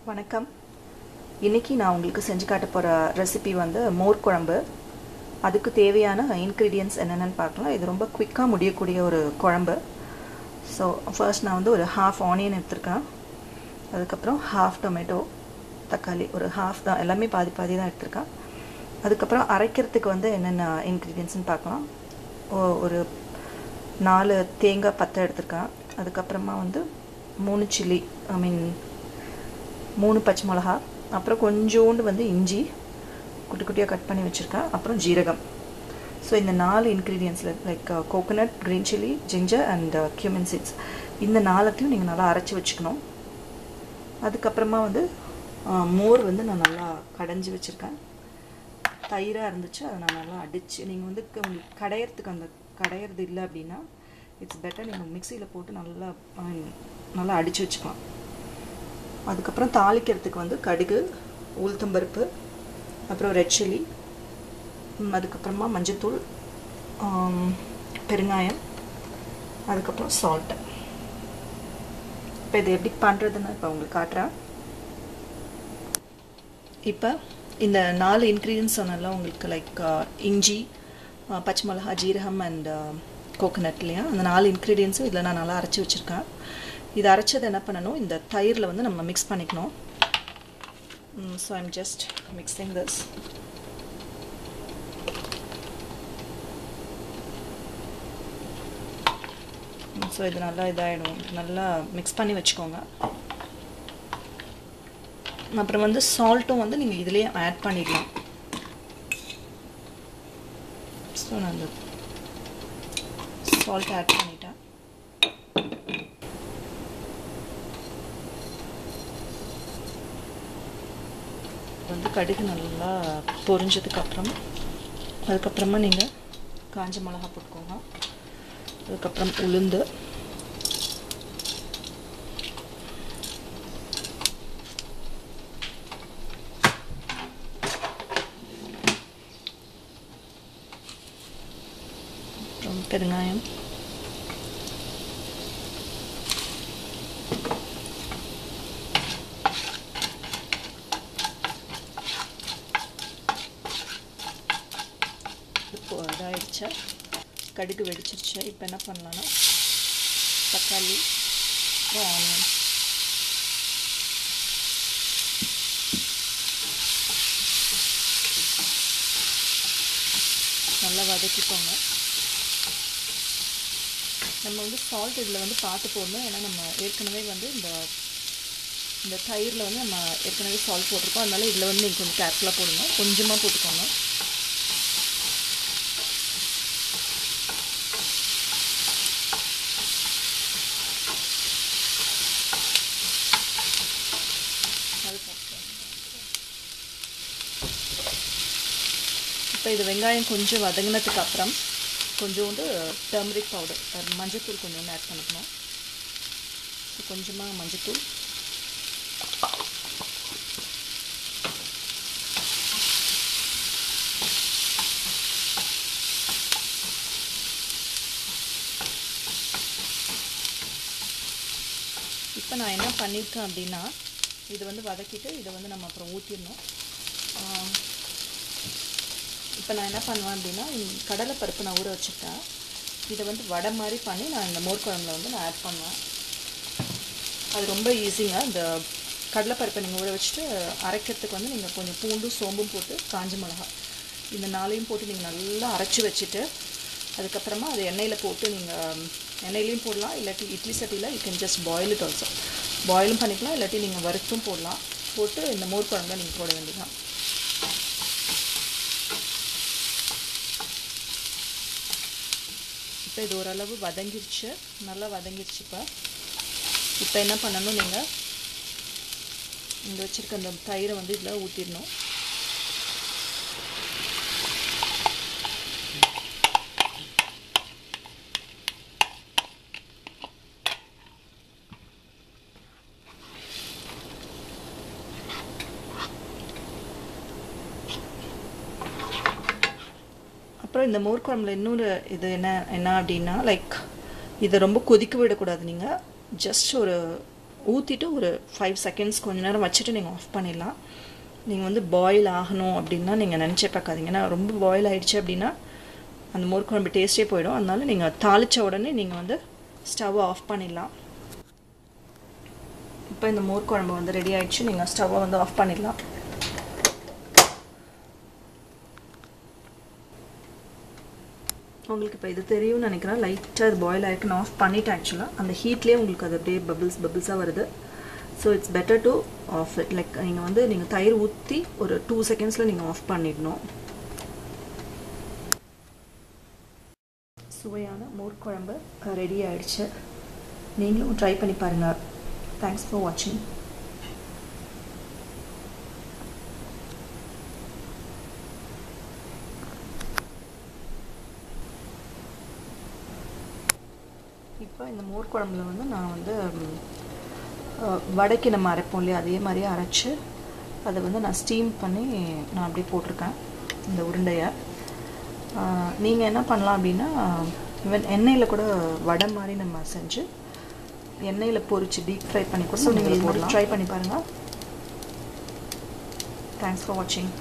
வணக்கம். இன்னைக்கு நான் உங்களுக்கு செஞ்சு காட்ட போகிற ரெசிபி வந்து மோர் குழம்பு. அதுக்கு தேவையான இன்க்ரீடியன்ட்ஸ் என்னென்னு பார்க்கலாம். இது ரொம்ப குயிக்காக முடியக்கூடிய ஒரு குழம்பு. ஸோ ஃபர்ஸ்ட் நான் வந்து ஒரு ஹாஃப் ஆனியன் எடுத்திருக்கேன். அதுக்கப்புறம் ஹாஃப் டொமேட்டோ, தக்காளி ஒரு ஹாஃப் தான், எல்லாமே பாதி பாதி தான் எடுத்திருக்கேன். அதுக்கப்புறம் அரைக்கிறதுக்கு வந்து என்னென்ன இன்க்ரீடியன்ட்ஸ்னு பார்க்கலாம். ஒரு 4 தேங்காய் பத்தை எடுத்திருக்கேன். அதுக்கப்புறமா வந்து 3 சில்லி, 3 பச்சை மிளகா, அப்புறம் கொஞ்சோண்டு வந்து இஞ்சி குட்டி குட்டியாக கட் பண்ணி வச்சுருக்கேன், அப்புறம் ஜீரகம். ஸோ இந்த 4 இன்க்ரீடியன்ஸில் like coconut, green chilli, ginger and cumin seeds, இந்த 4த்தையும் நீங்கள் நல்லா அரைச்சி வச்சுக்கணும். அதுக்கப்புறமா வந்து மோர் வந்து நான் நல்லா கடைஞ்சி வச்சுருக்கேன். தயிராக இருந்துச்சு, அதை நான் நல்லா அடித்து, நீங்கள் வந்து உங்களுக்கு கடையிறதுக்கு அந்த கடையிறது இல்லை அப்படின்னா இட்ஸ் பெட்டர் நீங்கள் மிக்சியில் போட்டு நல்லா அடித்து வச்சுக்கலாம். அதுக்கப்புறம் தாளிக்கிறதுக்கு வந்து கடுகு, உளுத்தம்பருப்பு, அப்புறம் ரெட் சில்லி, அதுக்கப்புறமா மஞ்சத்தூள், பெருங்காயம், அதுக்கப்புறம் சால்ட்டு. இப்போ இது எப்படி பண்ணுறதுன்னு இப்போ உங்களுக்கு காட்டுறேன். இப்போ இந்த 4 இன்க்ரீடியன்ஸ் சொன்னால உங்களுக்கு லைக் இஞ்சி, பச்சை மிளகா, ஜீரகம் அண்ட் கோகோனட் இல்லையா, அந்த 4 இன்க்ரீடியன்ஸும் இதில் நான் நல்லா அரைச்சி வச்சுருக்கேன். இது அரைச்சது என்ன பண்ணணும், இந்த தயிரில் வந்து நம்ம மிக்ஸ் பண்ணிக்கணும். So I'm just mixing this. So இது நல்லா இதாகிடும், நல்லா மிக்ஸ் பண்ணி வச்சுக்கோங்க. அப்புறம் வந்து சால்ட்டும் வந்து நீங்கள் இதுலேயே ஆட் பண்ணிடலாம். ஸோ நான் அந்த சால்ட் ஆட் பண்ணிட்டேன். வந்து கடுகு நல்லா பொரிஞ்சதுக்கப்புறம் அதுக்கப்புறமா நீங்கள் காஞ்ச மிளகா போட்டுக்கோங்க. அதுக்கப்புறம் உளுந்து, அப்புறம் பெருங்காயம், இதாகிடுச்சு, கடுகு வெடிச்சிருச்சு. இப்போ என்ன பண்ணலான்னா தக்காளி, அப்புறம் ஆனியன், நல்லா வதக்கிக்கோங்க. நம்ம வந்து சால்ட் இதில் வந்து பார்த்து போடணும், ஏன்னா நம்ம ஏற்கனவே வந்து இந்த தயிரில் வந்து நம்ம ஏற்கனவே சால்ட் போட்டிருக்கோம். அதனால இதில் வந்து நீங்கள் கொஞ்சம் கேர்ஃபுல்லாக போடுங்க, கொஞ்சமாக போட்டுக்கோங்க. இப்போ இது வெங்காயம் கொஞ்சம் வதங்கினதுக்கு அப்புறம் கொஞ்சோண்டு டர்மரிக் பவுடர், மஞ்சத்தூள் கொஞ்சோண்டு ஆட் பண்ணிக்கணும். ஸோ கொஞ்சமாக மஞ்சத்தூள், இப்போ நான் என்ன பண்ணியிருக்கேன் அப்படின்னா இது வந்து வதக்கிட்டு இதை வந்து நம்ம அப்புறம் ஊற்றிடணும். இப்போ நான் என்ன பண்ணுவேன் அப்படின்னா கடலைப்பருப்பு நான் ஊற வச்சுட்டேன். இதை வந்து வடை மாதிரி பண்ணி நான் இந்த மோர் குழம்புல வந்து நான் ஆட் பண்ணுவேன். அது ரொம்ப ஈஸிங்க. இந்த கடலைப்பருப்பை நீங்கள் ஊற வச்சுட்டு அரைக்கிறதுக்கு வந்து நீங்கள் கொஞ்சம் பூண்டும் சோம்பும் போட்டு காஞ்ச மிளகா இந்த 4ஐயும் போட்டு நீங்கள் நல்லா அரைச்சி வச்சுட்டு அதுக்கப்புறமா அது எண்ணெயில் போட்டு நீங்கள் எண்ணெயிலையும் போடலாம், இல்லாட்டி இட்லி சட்டியில் you can just boil it also, பாயிலும் பண்ணிக்கலாம், இல்லாட்டி நீங்கள் வறுத்தும் போடலாம். போட்டு இந்த மோர் குழம்புல நீங்கள் போட வேண்டியதான். இப்போ இது ஓரளவு வதங்கிடுச்சு, நல்லா வதங்கிடுச்சு. இப்போ என்ன பண்ணணும், நீங்கள் இங்கே வச்சுருக்க அந்த தயிரை வந்து இதில் ஊற்றிடணும். அப்புறம் இந்த மோர் குழம்புல இன்னொரு இது என்ன அப்படின்னா லைக் இதை ரொம்ப கொதிக்க விடக்கூடாது. நீங்கள் ஜஸ்ட் ஒரு ஊற்றிட்டு ஒரு 5 செகண்ட்ஸ் கொஞ்ச நேரம் வச்சுட்டு நீங்கள் ஆஃப் பண்ணிடலாம். நீங்கள் வந்து பாயில் ஆகணும் அப்படின்னா நீங்கள் நினச்சே பார்க்காதீங்க. ஏன்னா ரொம்ப பாயில் ஆகிடுச்சு அப்படின்னா அந்த மோர் குழம்பு டேஸ்ட்டே போயிடும். அதனால நீங்கள் தாளித்த உடனே நீங்கள் வந்து ஸ்டவ்வை ஆஃப் பண்ணிடலாம். இப்போ இந்த மோர் குழம்பு வந்து ரெடி ஆகிடுச்சு. நீங்கள் ஸ்டவ்வை வந்து ஆஃப் பண்ணிடலாம். உங்களுக்கு இப்போ இது தெரியும்னு நினைக்கிறேன். லைட்டாக அது பாயில் ஆகிருக்கு. நான் ஆஃப் பண்ணிவிட்டேன். ஆக்சுவலாக அந்த ஹீட்லேயே உங்களுக்கு அது அப்படியே பபிள்ஸாக வருது. So it's better to off it. Like நீங்கள் தயிர் ஊற்றி ஒரு 2 செகண்ட்ஸில் நீங்கள் ஆஃப் பண்ணிடணும். சுவையான மோர் குழம்பு ரெடி ஆகிடுச்சு. நீங்களும் ட்ரை பண்ணி பாருங்கள். தேங்க்ஸ் ஃபார் வாட்சிங். இப்போ இந்த மோர் குழம்புல வந்து நான் வந்து வடைக்கு நம்ம அரைப்போம் இல்லையா, அதே மாதிரியே அரைச்சி அதை வந்து நான் ஸ்டீம் பண்ணி நான் அப்படியே போட்டிருக்கேன் இந்த உருண்டையை. நீங்கள் என்ன பண்ணலாம் அப்படின்னா ஈவன் எண்ணெயில் கூட வடை மாதிரி நம்ம செஞ்சு எண்ணெயில் பொரிச்சு டீப் ஃப்ரை பண்ணி கூட நீங்கள் ட்ரை பண்ணி பாருங்கள். தேங்க்ஸ் ஃபார் வாட்சிங்.